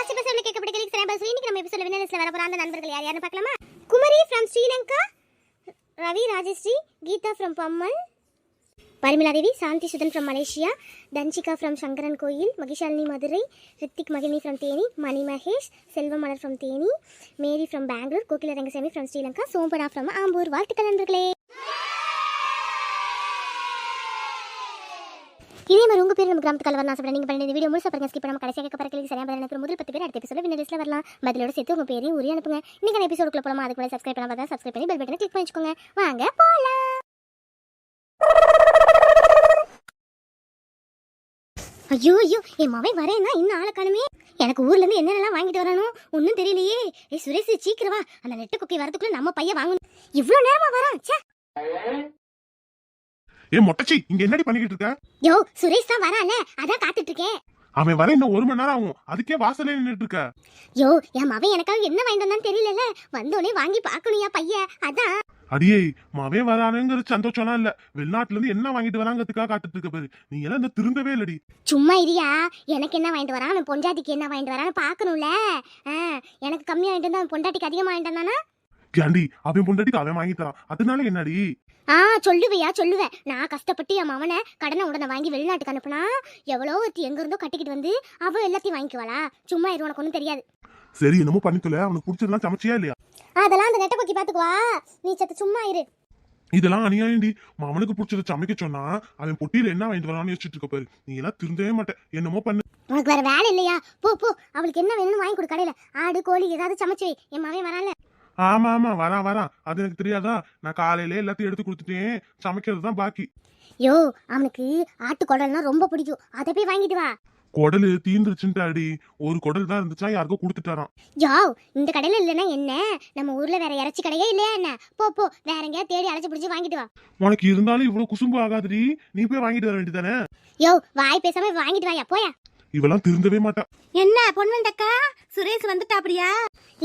Last எபிசோட்ல கேட்கப்பட்ட கேள்விக்கு சரியான பதில் சொல்லி இன்னைக்கு நம்ம எபிசோட்ல வின்னர்ஸ்ல வர போற அந்த நண்பர்கள் யார் யாருன்னு பார்க்கலாமா? Kumari from Sri Lanka, Ravi Rajashree, Geetha from Pammal, Parimala Devi, Shanthi Sudhan from Malaysia, Dhanshika from Sankaran Koil, Mahishalini Madurai, Rithik Magizhni from Theni, Mani Mahesh, Selvam Malar from Theni, Mary from Bangalore, Kokila Rangasamy from Sri Lanka, Sombana from Ambur. வாழ்த்துக்கள் நண்பர்களே. இதே மாதிரி உங்க பேர் நம்ம கிராமத்துக்கு வரலாம் ஆசைப்பட நீங்க பண்ணி இந்த வீடியோ முழுசா பாருங்க. ஸ்கிப் பண்ணாம கடைசியாக கேட்க கேள்விக்கு சரியான பதில் அனுப்புற முதல் 10 பேர் அடுத்த எபிசோட்ல வின்னர் லிஸ்ட்ல வரலாம். பதிலோட சேர்த்து உங்க பேரையும் ஊரே அனுப்புங்க. இன்னைக்கு எபிசோடுக்குள்ள போலாமா? அதுக்கு முன்னாடி சப்ஸ்கிரைப் பண்ணாம பார்த்தா சப்ஸ்கிரைப் பண்ணி பெல் பட்டனை கிளிக் பண்ணி வச்சுக்கோங்க. வாங்க போலாம். ஐயோ ஐயோ, என் மவன் வரேன்னா இன்னும் ஆளை காணுமே. எனக்கு ஊர்ல இருந்து என்னென்னலாம் வாங்கிட்டு வரானோ ஒன்னும் தெரியலையே. சுரேஷ் சீக்கிரம் வா, அந்த நெட்ட குக்கி வரதுக்குள்ள நம்ம பையன் வாங்கணும். இவ்வளவு நேரமா வரான். மொட்டச்சி இங்க என்னடி பண்ணிக்கிட்டு இருக்க? யோ, சுரேஷ் தான் வரானே, அதான் காத்துட்டு இருக்கேன். அவன் வர இன்னும் 1 மணி நேரம் ஆகும், அதுக்கே வாசல்ல நின்னுட்டு இருக்க. யோ, என் மவன் எனக்காக என்ன வாங்கிட்டு வந்தான்னு தெரியல, வந்தோடனே வாங்கி பாக்கணும்யா பையன், அதான். அடியே, மவன் வரானுங்கிற சந்தோஷம்லாம் இல்ல, வெளிநாட்டுல இருந்து என்ன வாங்கிட்டு வராங்கிறதுக்காக காத்துட்டு இருக்க பாரு. நீ எல்லாம் இந்த திரும்பவே இல்லடி. சும்மா இரியா, எனக்கு என்ன வாங்கிட்டு வரான், அவன் பொண்டாட்டிக்கு என்ன வாங்கிட்டு வரான்னு பாக்கணும்ல. எனக்கு கம்மியா வாங்கிட்டு வந்தா அவன் பொண்டாட்டிக்கு அதிகமா வாங்கிட்டு வந்தானா? கேண்டி, அவன் பொண்டாட்டிக்கு அவன் வாங்கி தரான், அதனால என்னடி? சொல்லுவையா சொல்லுவேன். நான் கஷ்டப்பட்டு என் மவனை கடனை உடனே வாங்கி வெளிநாட்டுக்கு அனுப்புனா எவ்வளோ ஒருத்தி எங்க இருந்தோ கட்டிக்கிட்டு வந்து அவ எல்லாத்தையும் வாங்கிக்குவாளா? சும்மா இரு, உனக்கு ஒன்றும் தெரியாது. சரி, என்னமோ பண்ணிக்கல. அவனுக்கு பிடிச்சதெல்லாம் சமைச்சியா இல்லையா? அதெல்லாம் அந்த நெட்ட கொக்கி பாத்துக்குவா, நீ சத்து சும்மா இரு. இதெல்லாம் அநியாயண்டி. அவனுக்கு பிடிச்சத சமைக்க சொன்னா அவன் பொட்டியில என்ன வாங்கிட்டு வரான்னு யோசிச்சுட்டு இருக்க பாரு. நீ எல்லாம் திருந்தவே மாட்டேன், என்னமோ பண்ணு. உனக்கு வேற வேலை இல்லையா? போ போ, அவளுக்கு என்ன வேணும்னு வாங்கி கொடு கடையில. ஆடு கோழி ஏதாவது சமைச்சு வை, என் மவன் வரான்ல. ஆமா ஆமா, வரான். அது எனக்கு தெரியாதா? நான் காலையில எல்லாத்தையும் எடுத்து கொடுத்துட்டேன், சமைக்கிறது தான் பாக்கி. யோ, அவனுக்கு ஆட்டு குடல்னா ரொம்ப பிடிக்கும், அதை போய் வாங்கிட்டு வா. குடலு தீந்துருச்சுட்டாடி, ஒரு குடல் தான் இருந்துச்சா, யாருக்கோ கொடுத்துட்டாராம். யோ, இந்த கடையில இல்லைன்னா என்ன, நம்ம ஊர்ல வேற இறைச்சி கடையே இல்லையா என்ன? போ போ, வேற எங்கேயா தேடி அழைச்சு பிடிச்சி வாங்கிட்டு வா. உனக்கு இருந்தாலும் இவ்வளவு குசும்பு ஆகாதுடி, நீ போய் வாங்கிட்டு வர வேண்டியதானே? யோ, வாய் பேசாம வாங்கிட்டு வாயா, போயா. இவெல்லாம் திருந்தவே மாட்டான். என்ன பொண்ணுண்டக்கா, சுரேஷ் வந்துட்டா? அப்படியா?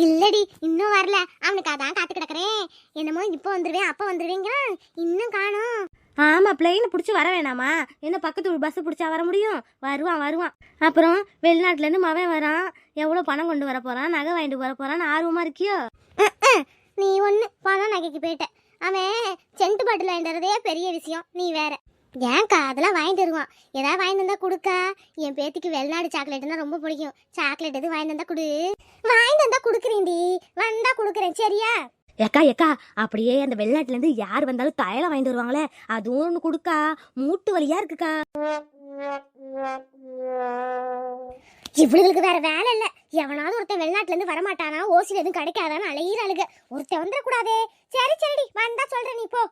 இல்லடி, இன்னும் வரல. அவனுக்கு அதான் காத்து கிடக்குறேன். என்னமோ இப்போ வந்துருவேன் அப்ப வந்துருவேங்கிறான், இன்னும் காணோம். ஆமா, பிளெயின் பிடிச்சி வர வேணாமா? என்ன பக்கத்து பஸ் பிடிச்சா வர முடியும்? வருவான். அப்புறம் வெளிநாட்டுல இருந்து மவன் வரான், எவ்வளவு பணம் கொண்டு வர போறான், நகை வாங்கிட்டு வர போறான்னு ஆர்வமா இருக்கியோ? நீ ஒண்ணு பணம் நகைக்கு போயிட்ட. அவன் சென்ட் பாட்டில் வாங்கிட்டு பெரிய விஷயம், நீ வேற. ஏன்க்கா அதெல்லாம் வாங்கிட்டு வருவான். ஏதாவது வாங்கிட்டு வந்தா கொடுக்கா. என் பேத்திக்கு வெளிநாடு சாக்லேட்னா ரொம்ப பிடிக்கும். சாக்லேட் எது வாங்கிட்டு வந்தா கொடு. வாங்கிட்டு வந்தா கொடுக்குறேன்டி, வந்தா கொடுக்குறேன், சரியா? ஏக்கா அப்படியே அந்த வெளிநாட்டுல இருந்து யார் வந்தாலும் தைலம் வாங்கிட்டு வருவாங்களே, அதுவும் ஒண்ணு கொடுக்கா. மூட்டு வலியா இருக்குக்கா. இவளுக்கு வேற வேலை இல்ல. எவனாவது ஒருத்தன் வெளிநாட்டுல இருந்து வரமாட்டானா, ஓசில எதுவும் கிடைக்காதான்னு அலையிறாளுக. ஒருத்தன் வந்துடக்கூடாதே. சரிடி, வந்தா சொல்றேன், நீ போ.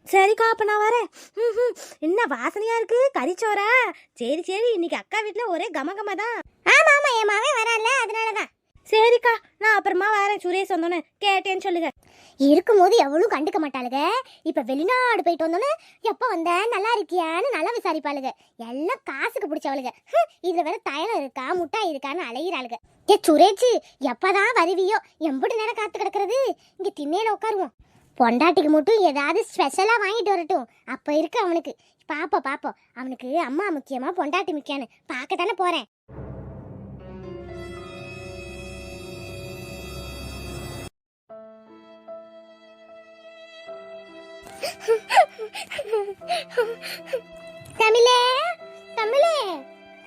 சரிக்கா, அப்ப நான் வரேன். என்ன வாசனையா இருக்கு, கறிச்சோரா? சரி, இன்னைக்கு அக்கா வீட்டுல ஒரே கமகமா தான். ஆமா, என் மகன் வரான்ல, அதனாலதான். சரிக்கா, நான் அப்புறமா வரேன். சுரேஷ் வந்தோன்னு கேட்டேன்னு சொல்லுங்க. இருக்கும்போது எவ்வளவு கண்டுக்க மாட்டாளுக. இப்ப வெளிநாடு போயிட்டு வந்தோன்னு எப்ப வந்த, நல்லா இருக்கியான்னு நல்லா விசாரிப்பாளுக. எல்லாம் காசுக்கு பிடிச்சவளுக. இதுல வேற தைலம் இருக்கா, முட்டாய் இருக்கான்னு அலையிறாளுக. சுரேச்சு, எப்பதான் வருவியோ? எம்புட்டு நேரம் காத்து கிடக்குறது? இங்க திண்ணையில உட்காருவோம். பொண்டாட்டிக்கு மட்டும் ஏதாவது ஸ்பெஷலா வாங்கிட்டு வரட்டும், அப்ப இருக்கு அவனுக்கு. பாப்போம் அவனுக்கு அம்மா முக்கியமா பொண்டாட்டி முக்கியம்னு பார்க்கத்தானே போறேன்.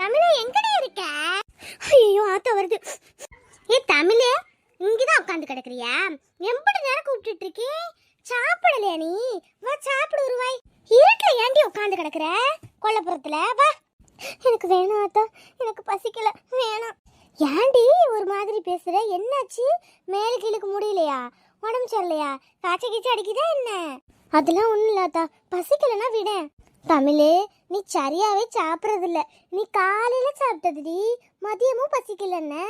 தமிழே எங்கடே இருக்க? ஐயோ, ஆத்தா வருது. தமிழே, இங்கதான் உட்காந்து கிடக்குறியா? எம்படி நேரம் கூப்பிட்டு இருக்கேன், சாப்பிடலையா நீ? வா சாப்பிடு, உருவாய். இருட்டுல ஏண்டி உட்காந்து கிடக்குற கொல்லப்புறத்துல? வா. எனக்கு வேணாம் ஆத்தா, எனக்கு பசிக்கல, வேணாம். ஏண்டி ஒரு மாதிரி பேசுற? என்னாச்சு? மேல கீழுக்கு முடியலையா? உடம்பு சரியில்லையா? காய்ச்ச கீச்ச அடிக்குதா என்ன? அதெல்லாம் ஒண்ணும் இல்லாத்தா, பசிக்கலன்னா விட. தமிழே, நீ சரியாவே சாப்பிட்றது இல்ல. நீ காலையில சாப்பிட்டதுடி, மதியமும் பசிக்கலன்னு,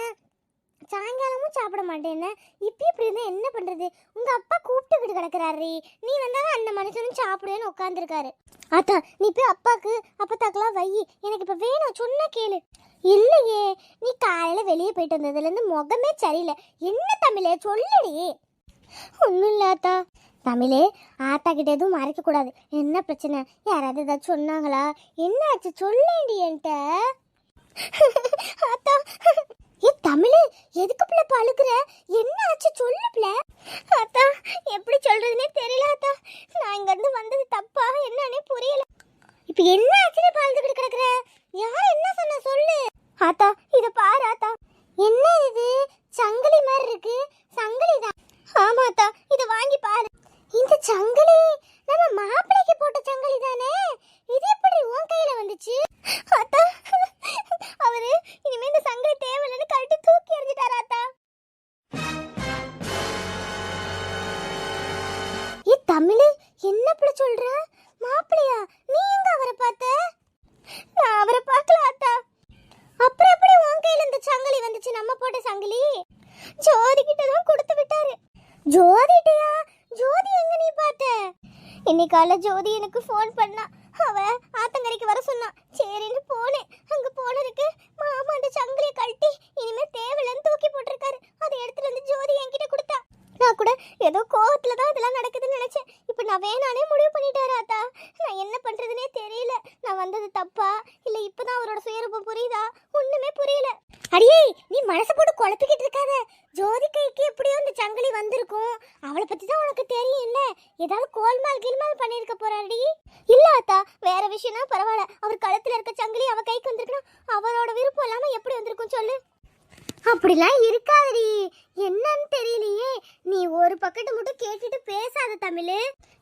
சாயங்காலமும் சாப்பிட மாட்டேன்னு. இப்படி இருந்தா என்ன பண்றது? உங்க அப்பா கூப்பிட்டு கிடக்குறாரு, நீ வந்தாலும் அந்த மனுஷனும் சாப்பிடுவேன்னு உட்காந்துருக்காரு. ஆத்தா, நீ போய் அப்பாக்கு அப்பத்தாக்கெல்லாம் வை, எனக்கு இப்ப வேணும், சொன்ன கேளு. இல்லையே, நீ காலையில வெளியே போயிட்டு வந்ததுல இருந்து முகமே சரியில்லை. என்ன தமிழே, சொல்லுடி. ஒன்றும் இல்லை ஆத்தா. தமிழே, ஆத்தா கிட்ட எதுவும் மறைக்க கூடாது. என்ன பிரச்சனை? யாராவது ஏதாவது சொன்னாங்களா? என்ன ஆச்சு? சொல்லேண்டி என்கிட்ட. ஆத்தா, ஏ தமிழ், எதுக்கு பிள்ளை அழுகுற? என்ன ஆச்சு சொல்லு பிள்ளை. அத்தா, எப்படி சொல்றதுனே தெரியல அத்தா. நான் இங்க இருந்து வந்தது தப்பா என்னன்னே புரியல. இப்ப என்ன ஆச்சுன்னு பாழ்ந்துகிட்டு கிடக்குற? யார் என்ன சொன்ன சொல்லு. ஆத்தா, இத பாரு ஆத்தா. என்ன இது? சங்கிலி மாதிரி இருக்கு. சங்கிலி தான். ஆமா ஆத்தா, இத வாங்கி பாரு. இந்த சங்கிலி நம்ம மாப்பிளைக்கு போட்ட சங்கிலி தானே? இது எப்படி உன் கையில வந்துச்சு? ஆத்தா, அவரு இனிமே இந்த சங்கிலி தேவையில்லைன்னு கழட்டி தூக்கி எறிஞ்சிட்டாரு ஆத்தா. ஏ தமிழ், என்ன இப்படி சொல்ற? மாப்பிளையா? நீ எங்க அவரை பார்த்த? நான் அவரை பார்க்கல ஆத்தா. அப்புறம் எப்படி உன் கையில இந்த சங்கிலி வந்துச்சு? நம்ம போட்ட சங்கிலி ஜோதி கிட்ட தான் கொடுத்து விட்டாரு. ஜோதிட்டியா? ஜோதி எங்க நீ பார்த்த? இன்னைக்கால ஜோதி எனக்கு ஃபோன் பண்ணா. அவ ஆத்தங்கரைக்கு வர சொன்னா. சரின்னு போனேன். அங்க போனதுக்கு மாமா அந்த சங்கிலியை கழட்டி இனிமே தேவையில்லைன்னு தூக்கி போட்டிருக்காரு. அதை எடுத்துட்டு வந்து ஜோதி என்கிட்ட கொடுத்தா. நான் கூட ஏதோ கோவத்துல தான் இதெல்லாம் நடக்குதுன்னு நினைச்சேன். இப்ப நான் வேணானே முடிவு பண்ணிட்டாரு ஆத்தா. நான் என்ன பண்றதுனே தெரியல. நான் வந்தது தப்பா இல்ல இப்பதான் அவரோட சுயரூபம் புரியுதா? ஒண்ணுமே புரியல. அடியே, நீ மனசு போட்டு குழப்பிக்கிட்டு இருக்காத. ஜோதி கைக்கு எப்படியோ இந்த சங்கிலி வந்திருக்கும். அவளை பத்தி தான் உனக்கு தெரியும் இல்ல? ஏதாவது கோல்மால் கில்மால் பண்ணிருக்க போறாடி? இல்ல ஆத்தா, வேற விஷயம்னா பரவாயில்ல. அவர் கழுத்துல இருக்க சங்கிலி அவ கைக்கு வந்திருக்கணும். அவரோட விருப்பம் இல்லாம எப்படி வந்திருக்கும் சொல்லு. அப்படிலாம் இருக்காதடி. என்னன்னு தெரியலையே. நீ ஒரு பக்கத்து மட்டும் கேட்டுட்டு பேசாத தமிழ்.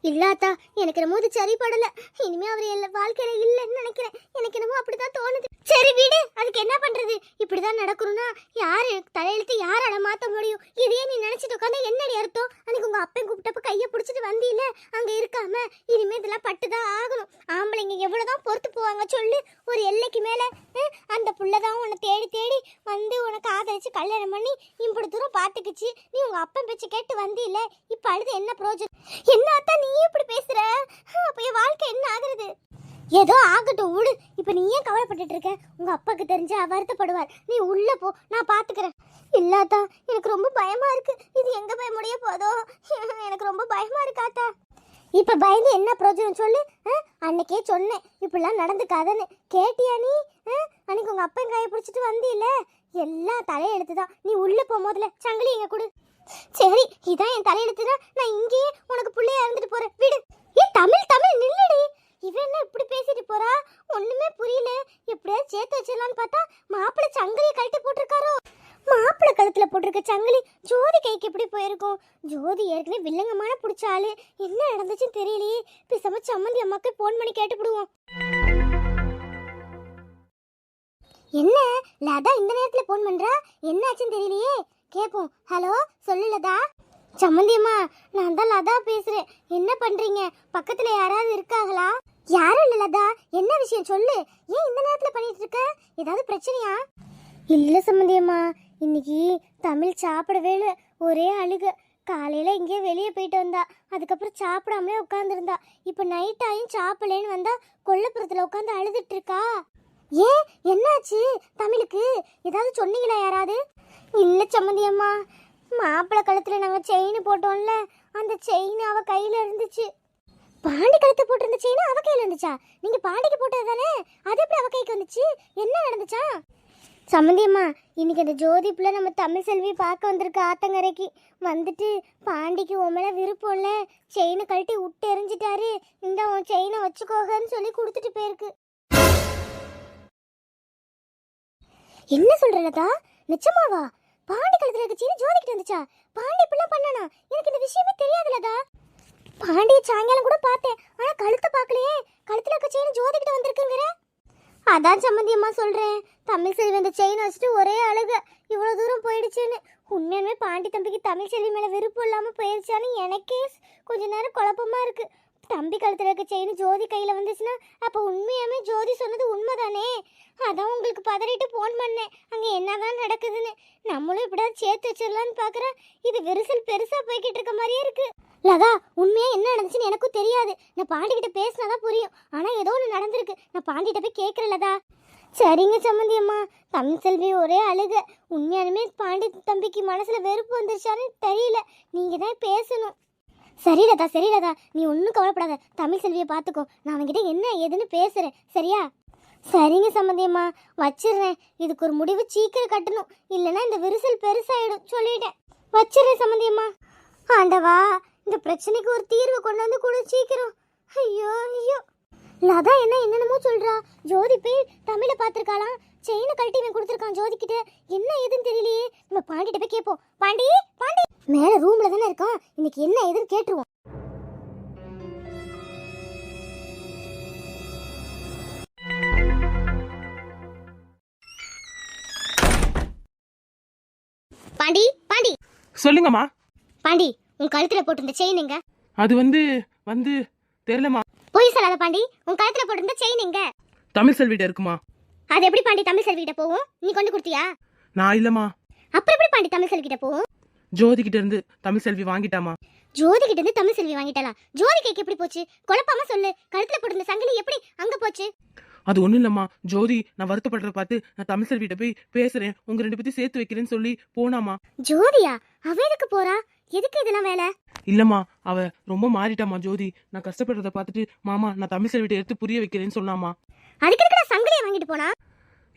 இல்லாத்தா, எனக்கு என்னமோ இது சரிப்படல. இனிமே அவர் என் வாழ்க்கையில இல்லைன்னு நினைக்கிறேன். எனக்கு என்னமோ அப்படிதான் தோணுது. சரி வீடு, அதுக்கு என்ன பண்றது? இப்படிதான் நடக்கணும்னா யாரு தலையெழுத்து யாரால மாத்த முடியும்? இதையே நீ நினைச்சிட்டு உட்காந்தா என்னடி அர்த்தம்? அன்னைக்கு உங்க அப்பன் கூப்பிட்டப்ப கையை பிடிச்சிட்டு வந்தீல, அங்க இருக்காம இனிமே இதெல்லாம் பட்டுதான் ஆகணும். ஆம்பளைங்க எவ்வளவுதான் பொறுத்து போவாங்க சொல்லு? ஒரு எல்லைக்கு மேல அந்த புள்ளதான் உன்னை தேடி தேடி வந்து உனக்கு ஆதரிச்சு கல்யாணம் பண்ணி இப்படி தூரம் பாத்துக்குச்சு. நீ உங்க அப்பன் பேச்சு கேட்டு வந்தீல, இப்ப அழுது என்ன பிரயோஜனம்? என்னத்தா நீ இப்படி பேசுற? அப்ப என் வாழ்க்கை என்ன ஆகுறது? ஏதோ ஆகட்டும் விடு. இப்ப நீ ஏன் கவலைப்பட்டுட்டு இருக்க? உங்க அப்பாக்கு தெரிஞ்சா வருத்தப்படுவார். நீ உள்ள போ, நான் பாத்துக்கிறேன். இல்லாத்தா, எனக்கு ரொம்ப பயமா இருக்கு. இது எங்க போய் முடிய போதோ? எனக்கு ரொம்ப பயமா இருக்காத்தா. இப்ப பயந்து என்ன பிரயோஜனம் சொல்லு? அன்னைக்கே சொன்னேன் இப்படிலாம் நடந்துக்காதன்னு. கேட்டியா நீ? அன்னைக்கு உங்க அப்பன் கையை பிடிச்சிட்டு வந்தீல, எல்லாம் தலையெழுத்துதான். நீ உள்ள போ, முதல்ல சங்கிலி எங்க கொடு. சரி, இதான் என் தலையெழுத்துதான். நான் இங்கேயே உனக்கு பிள்ளையா இருந்துட்டு போறேன். விடு. ஏ தமிழ், தமிழ் நில்லுடி. இவன் என்ன இப்படி பேசிட்டு போறா? ஒண்ணுமே புரியல. எப்படியாவது சேர்த்து வச்சிடலான்னு பார்த்தா மாப்பிள்ளை சங்கிலியை கழட்டி போட்டிருக்காரோ? மாப்பிள்ளை கழுத்துல போட்டிருக்க சங்கிலி ஜோதி கைக்கு எப்படி போயிருக்கும்? ஜோதி ஏற்கனவே வில்லங்கமான பிடிச்ச ஆளு. என்ன நடந்துச்சுன்னு தெரியலையே. பேசாம சம்மந்தி அம்மாக்கு போன் பண்ணி கேட்டுவிடுவோம். என்ன லதா இந்த நேரத்துல போன் பண்றா? என்ன ஆச்சுன்னு தெரியலையே. கேப்போம். ஹலோ, சொல்லு லதா. சம்மந்தி அம்மா, நான் தான் லதா பேசுறேன். என்ன பண்றீங்க? பக்கத்துல யாராவது இருக்காங்களா? யாரும் இல்ல லதா. என்ன விஷயம் சொல்லு. ஏன் இந்த நேரத்துல பண்ணிட்டு இருக்க? ஏதாவது பிரச்சனையா? இல்ல சம்மந்தி அம்மா, இன்னைக்கு தமிழ் சாப்பிடவே இல்லை. ஒரே அழுக. காலையில இங்கே வெளியே போயிட்டு வந்தா. அதுக்கப்புறம் சாப்பிடாமலே உட்காந்துருந்தா. இப்ப நைட் ஆயும் சாப்பிடலேன்னு வந்தா கொல்லப்புறத்துல உட்காந்து அழுதுட்டு இருக்கா. ஏன் என்னாச்சு தமிழுக்கு? ஏதாவது சொன்னீங்களா யாராவது? இல்ல சம்மந்தி அம்மா, மாப்பிள்ளை கழுத்துல நாங்க செயின் போட்டோம்ல, அந்த செயின் அவ கையில இருந்துச்சு. பாண்டி கழுத்து போட்டிருந்த செயின் அவ கையில இருந்துச்சா? நீங்க பாண்டிக்கு போட்டது தானே, அது எப்படி அவ கைக்கு வந்துச்சு? என்ன நடந்துச்சா? சம்மந்தி அம்மா, இன்னைக்கு அந்த ஜோதி பிள்ளை நம்ம தமிழ் செல்வி பார்க்க வந்திருக்க ஆத்தங்கரைக்கு. வந்துட்டு பாண்டிக்கு உன் மேல விருப்பம் இல்ல, செயினை கழட்டி விட்டு எறிஞ்சிட்டாரு. இந்த உன் செயினை வச்சுக்கோகன்னு சொல்லி கொடுத்துட்டு போயிருக்கு. என்ன சொல்ற லதா? நிச்சயமாவா? பாண்டி கழுத்துல இருக்க செயின் ஜோதி கிட்ட வந்துச்சா? பாண்டி இப்படிலாம் பண்ணானா? எனக்கு இந்த விஷயமே தெரியாது லதா. பாண்டிய சாயங்காலம் கூட பார்த்தேன், ஆனா கழுத்தை பார்க்கலையே. கழுத்துல இருக்க செயின் ஜோதி கிட்ட வந்திருக்குங்கிற. அதான் சம்மந்தி அம்மா சொல்றேன். தமிழ் செல்வி அந்த செயின் வச்சுட்டு ஒரே அழுக, இவ்வளவு தூரம் போயிடுச்சுன்னு. உண்மையுமே பாண்டி தம்பிக்கு தமிழ் செல்வி மேல விருப்பம் இல்லாம போயிடுச்சான்னு எனக்கே கொஞ்ச நேரம் குழப்பமா இருக்கு. தம்பி கழுத்துல இருக்க செயின் ஜோதி கையில வந்துச்சுன்னா அப்ப உண்மையாமே ஜோதி சொன்னது உண்மைதானே? அதான் உங்களுக்கு பதறிட்டு போன் பண்ணேன், அங்க என்னதான் நடக்குதுன்னு. நம்மளும் இப்படியாவது சேர்த்து வச்சிடலான்னு பாக்குறேன். இது விரிசல் பெருசா போய்கிட்டு இருக்க மாதிரியே இருக்கு. லதா, உண்மையா என்ன நடந்துச்சுன்னு எனக்கும் தெரியாது. நான் பாண்டி கிட்ட பேசினாதான் புரியும். ஆனா ஏதோ ஒண்ணு நடந்திருக்கு. நான் பாண்டிகிட்ட போய் கேட்கிறேன் லதா. சரிங்க சம்மந்தி அம்மா. தமிழ் செல்வி ஒரே அழுக. உண்மையாலுமே பாண்டி தம்பிக்கு மனசுல வெறுப்பு வந்துருச்சான்னு தெரியல. நீங்க தான் பேசணும். சரி லதா, சரி லதா, நீ ஒன்றும் கவலைப்படாத. தமிழ் செல்வியை பார்த்துக்கோ. நான் அவன்கிட்ட என்ன ஏதுன்னு பேசுறேன், சரியா? சரிங்க சம்மந்தியம்மா, வச்சிடுறேன். இதுக்கு ஒரு முடிவு சீக்கிரம் கட்டணும், இல்லைன்னா இந்த விரிசல் பெருசாயிடும். சொல்லிட்டேன், வச்சிடுறேன் சம்மந்தியம்மா. ஆண்டவா, இந்த பிரச்சனைக்கு ஒரு தீர்வு கொண்டு வந்து கொடு சீக்கிரம். ஐயோ ஐயோ, லதா என்னென்னமோ சொல்றா. ஜோதி போய் தமிழை பார்த்துருக்காளாம். செயினை கழட்டி இவன் கொடுத்துருக்கான் ஜோதி கிட்ட. என்ன ஏதுன்னு தெரியலையே. நம்ம பாண்டிகிட்ட போய் கேட்போம். பாண்டி பாண்டி, மேல ரூம்ல தானே இருக்கான், இன்னைக்கு என்ன ஏதுன்னு கேட்டுருவோம். பாண்டி பாண்டி, சொல்லுங்கம்மா. பாண்டி உன் கழுத்துல போட்டிருந்த செயின் எங்க? அது வந்து தெரியலம்மா. போய் சொல்லாத பாண்டி, உன் கழுத்துல போட்டிருந்த செயின் எங்க? தமிழ் செல்விட்ட இருக்குமா? அது எப்படி பாண்டி தமிழ் செல்விகிட்ட போகும்? நீ கொண்டு கொடுத்தியா? நான் இல்லம்மா. அப்புறம் எப்படி பாண்டி தமிழ் செல்விகிட்ட போகும்? ஜோதி கிட்ட இருந்து தமிழ் செல்வி வாங்கிட்டாமா. ஜோதி கிட்ட இருந்து தமிழ் செல்வி வாங்கிட்டாளா? ஜோதி கேக்கு எப்படி போச்சு? குழப்பமா சொல்லு. கழுத்துல போட்டிருந்த சங்கிலி எப்படி அங்க போச்சு? அது ஒண்ணும் இல்லம்மா. ஜோதி நான் வருத்தப்படுறத பார்த்து நான் தமிழ் செல்விட்ட போய் பேசுறேன், உங்க 2 பேத்தையும் சேர்த்து வைக்கிறேன்னு சொல்லி போனாமா. ஜோதியா? அவ எதுக்கு போறா? எதுக்கு இதெல்லாம் வேலை? இல்லம்மா, அவ ரொம்ப மாறிட்டாமா ஜோதி. நான் கஷ்டப்படுறத பார்த்துட்டு மாமா நான் தமிழ் செல்விட்ட எடுத்து புரிய வைக்கிறேன்னு சொன்னாமா. அதுக்கு எதுக்குடா சங்கிலியை வாங்கிட்டு போனா?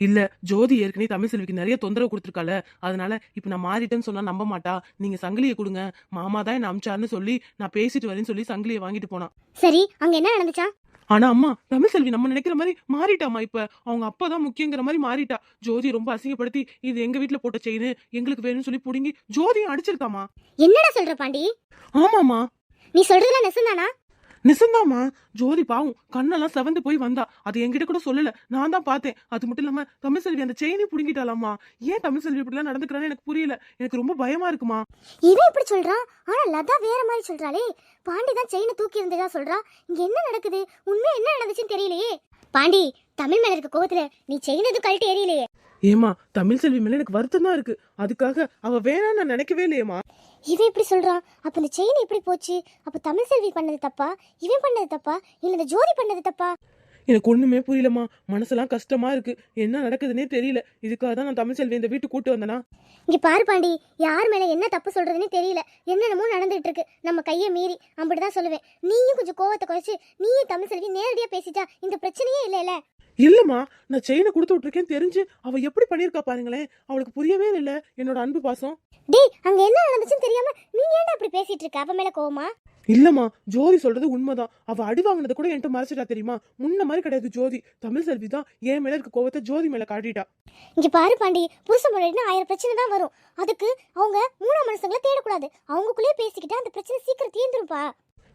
இல்ல, ஜோதி ஏற்கனவே தமிழ் செல்விக்கு நிறைய தொந்தரவு கொடுத்துருக்கால, அதனால இப்ப நான் மாறிட்டேன்னு சொன்னா நம்ப மாட்டா. நீங்க சங்கிலியை கொடுங்க, மாமா தான் என்ன அமிச்சாருன்னு சொல்லி நான் பேசிட்டு வரேன்னு சொல்லி சங்கிலியை வாங்கிட்டு போனா. சரி, அங்க என்ன நடந்துச்சா? ஆனா அம்மா, தமிழ் செல்வி நம்ம நினைக்கிற மாதிரி மாறிட்டாமா. இப்ப அவங்க அப்பா தான் முக்கியங்கிற மாதிரி மாறிட்டா. ஜோதி ரொம்ப அசிங்கப்படுத்தி இது எங்க வீட்டுல போட்ட செயின், எங்களுக்கு வேணும்னு சொல்லி புடுங்கி ஜோதியும் அடிச்சிருக்காமா. என்னடா சொல்ற பாண்டி? ஆமாமா, நீ சொல்றதுல நெசந்தானா? நிசந்தாமா. ஜோதி பாவம் கண்ணெல்லாம் செவந்து போய் வந்தா. அது என்கிட்ட கூட சொல்லல, நான் தான் பார்த்தேன். அது மட்டும் இல்லாம தமிழ் செல்வி அந்த செயினே புடுங்கிட்டாலாமா. ஏன் தமிழ் செல்வி இப்படிலாம் நடந்துக்கிறான்னு எனக்கு புரியல. எனக்கு ரொம்ப பயமா இருக்குமா. இவன் இப்படி சொல்றான், ஆனா லதா வேற மாதிரி சொல்றாளே. பாண்டி தான் செயினை தூக்கி இருந்ததா சொல்றா. இங்க என்ன நடக்குது? உண்மை என்ன நடந்துச்சுன்னு தெரியலையே. பாண்டி, தமிழ் மேல இருக்க கோவத்துல நீ செயின் எதுவும் கழட்டி எறியலையே. ஏமா, தமிழ் செல்வி மேல எனக்கு வருத்தம் தான் இருக்கு. அதுக்காக அவ வேணான்னு நான் நினைக்கவே இல்லையேமா. இவன் இப்படி சொல்றான், அப்ப இந்த செயின் எப்படி போச்சு? அப்ப தமிழ் செல்வி பண்ணது தப்பா, இவன் பண்ணது தப்பா, இல்ல இந்த ஜோதி பண்ணது தப்பா? எனக்கு ஒண்ணுமே புரியலமா. மனசெல்லாம் கஷ்டமா இருக்கு, என்ன நடக்குதுன்னே தெரியல. இதுக்காக தான் நான் தமிழ் செல்வி இந்த வீட்டுக்கு கூட்டு வந்தனா. இங்க பாரு பாண்டி, யார் மேல என்ன தப்பு சொல்றதுன்னே தெரியல. என்னென்னமோ நடந்துட்டு இருக்கு நம்ம கையை மீறி. அப்படிதான் சொல்லுவேன். நீயும் கொஞ்சம் கோவத்தை குறைச்சு நீயும் தமிழ் செல்வி நேரடியா பேசிட்டா இந்த பிரச்சனையே இல்ல. இல்லம்மா, நான் செயினை கொடுத்து விட்டுருக்கேன் தெரிஞ்சு அவ எப்படி பண்ணிருக்கா பாருங்களேன். அவளுக்கு புரியவே இல்ல என்னோட அன்பு பாசம். டேய், அங்க என்ன நடந்துச்சுன்னு தெரியாம நீ ஏன்டா இப்படி பேசிட்டு இருக்க? அவ மேல கோவமா? இல்லம்மா, ஜோதி சொல்றது உண்மைதான். அவ அடி வாங்கினது கூட என்கிட்ட மறைச்சிட்டா தெரியுமா. முன்ன மாதிரி கிடையாது ஜோதி. தமிழ் செல்வி தான் என் மேல இருக்க கோவத்தை ஜோதி மேல காட்டிட்டா. இங்க பாரு பாண்டி, புருஷன் முன்னாடினா 1000 பிரச்சனை தான் வரும். அதுக்கு அவங்க மூணாம் மனுஷங்களை தேடக்கூடாது. அவங்களுக்குள்ளேயே பேசிக்கிட்டா அந்த பிரச்சனை சீக்கிரம் தீர்ந்துருப்பா.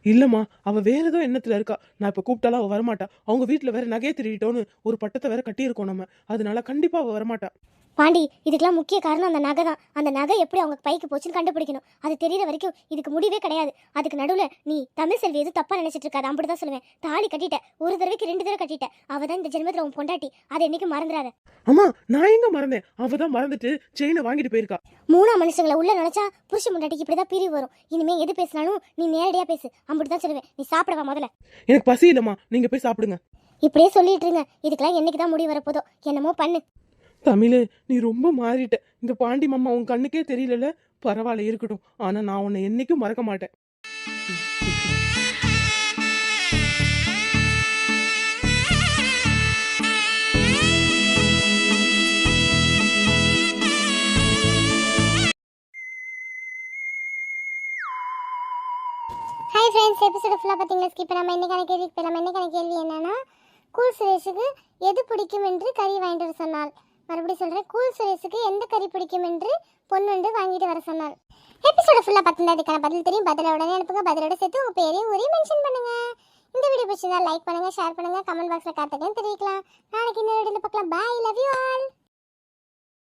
இல்லம்மா, அவ வேற ஏதோ எண்ணத்துல இருக்கா. நான் இப்ப கூப்பிட்டாலும் அவ வரமாட்டா. அவங்க வீட்டுல வேற நகையை திருடிட்டோன்னு ஒரு பட்டத்தை வேற கட்டியிருக்கோம் நம்ம. அதனால கண்டிப்பா அவ வரமாட்டா. பாண்டி, இதுக்கெல்லாம் முக்கிய காரணம் அந்த நகை தான். அந்த நகை எப்படி அவங்க பைக்கு போச்சுன்னு கண்டுபிடிக்கணும். அது தெரியற வரைக்கும் இதுக்கு முடிவே கிடையாது. அதுக்கு நடுவில் நீ தமிழ் செல்வி எதுவும் தப்பா நினைச்சிட்டு இருக்காது. அப்படிதான் சொல்லுவேன். தாலி கட்டிட்ட, ஒரு தடவைக்கு 2 தடவை கட்டிட்ட. அவ தான் இந்த ஜென்மத்துல உன் பொண்டாட்டி. அதை என்னைக்கும் மறந்துடாத. அம்மா, நான் எங்க மறந்தேன்? அவ தான் மறந்துட்டு செயினை வாங்கிட்டு போயிருக்கா. மூணாம் மனுஷங்களை உள்ள நினைச்சா புருஷ முண்டாட்டிக்கு இப்படிதான் பிரிவு வரும். இனிமே எது பேசினாலும் நீ நேரடியா பேசு. அப்படிதான் சொல்லுவேன். நீ சாப்பிடவா முதல்ல? எனக்கு பசி இல்லம்மா, நீங்க போய் சாப்பிடுங்க. இப்படியே சொல்லிட்டு இருங்க. இதுக்கெல்லாம் என்னைக்குதான் முடிவு வரப்போதோ என்னமோ பண்ணு. தமிழே, நீ ரொம்ப மாறிட்ட. இந்த பாண்டி மாமா உன் கண்ணுக்கே தெரியல. பரவாயில்ல, இருக்கட்டும். ஆனா நான் உன்னை என்னைக்கும் மறக்க மாட்டேன். ஹாய் ஃப்ரெண்ட்ஸ், எபிசோட் ஃபுல்லாக பார்த்தீங்கன்னா ஸ்கிப் பண்ணாமல் என்னைக்கான கேள்வி என்னன்னா, கூல் சுரேஷுக்கு எது பிடிக்கும் என்று கறி வாங்கிட்டு வர சொன்னாள். மறுபடியும் சொல்கிறேன், கூல் சுரேஷுக்கு எந்த கறி பிடிக்கும் என்று பொண்ணு வாங்கிட்டு வர சொன்னாள். எபிசோட ஃபுல்லாக பார்த்துருந்தா அதுக்கான பதில் தெரியும். பதில உடனே அனுப்புங்க. பதிலோட சேர்த்து உங்கள் பேரையும் ஊரையும் மென்ஷன் பண்ணுங்க. இந்த வீடியோ பிடிச்சதா லைக் பண்ணுங்கள், ஷேர் பண்ணுங்கள், கமெண்ட் பாக்ஸில் காத்துக்கன்னு தெரிவிக்கலாம். நாளைக்கு இன்னொரு வீடியோவில் பார்க்கலாம். பாய், லவ் யூ ஆல்.